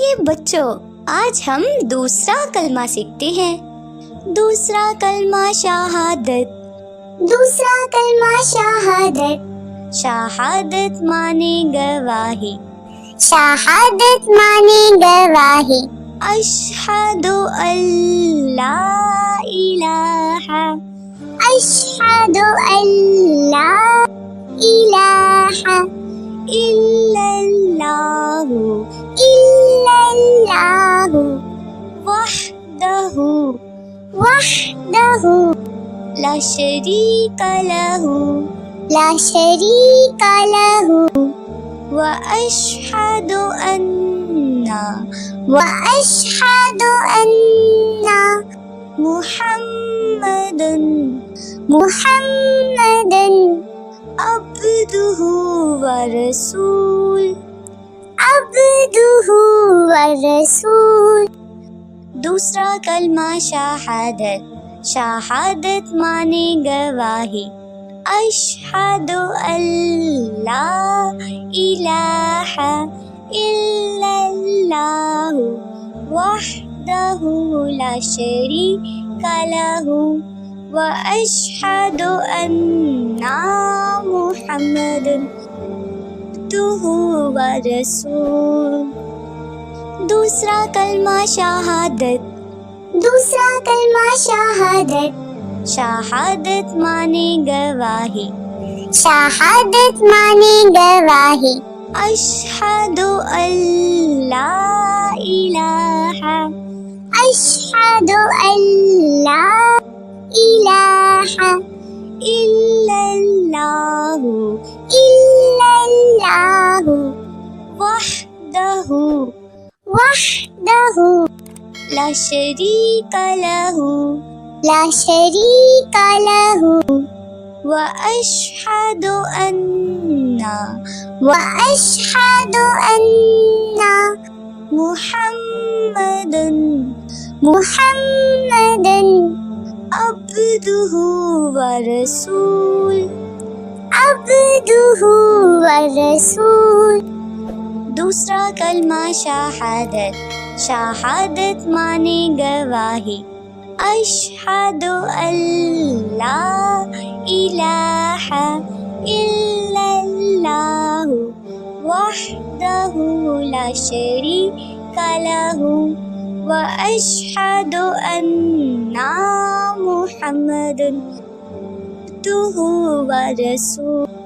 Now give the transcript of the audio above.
चलिए बच्चों, आज हम दूसरा कलमा सीखते हैं। दूसरा कलमा शहादत। दूसरा कलमा शहादत। शहादत माने गवाही। शहादत माने गवाही। अशहदु अल्ला इलाहा। अशहदु अल्ला इलाहा इल्लल्लाहु इल्लल्लाहु वहदहु वहदहु ला शरीका लहु ला शरीका लहु व अशहदु अन्ना मुहम्मदन मुहम्मदन अब्दुहु व रसूल अब्दुहु व रसूल। दूसरा कलमा शहादत। शहादत माने गवाही। अशहदु अल्ला इलाहा इल्लल्लाहु वहदहु ला शरीका लहु व अशहदु अन्ना मुहम्मदन अब्दुहु व रसूल। दूसरा कलमा शहादत। दूसरा कलमा शहादत। शहादत माने गवाही। शहादत माने गवाही। अशहदु अल्ला इलाहा अशहदु अल्ला इलाहा इल्लल्लाहु इल्लल्लाहु वहदहु वहदहु ला शरीका लहु व अशहदु अन्ना मुहम्मदन अब्दुहु व रसूल। दूसरा कलमा शहादत। शहादत माने गवाही। अशहदु अल्ला इलाहा इल्लल्लाहु वहदहु ला शरीका लहु व अशहदु अन्ना मुहम्मदन अब्दुहु व रसूल।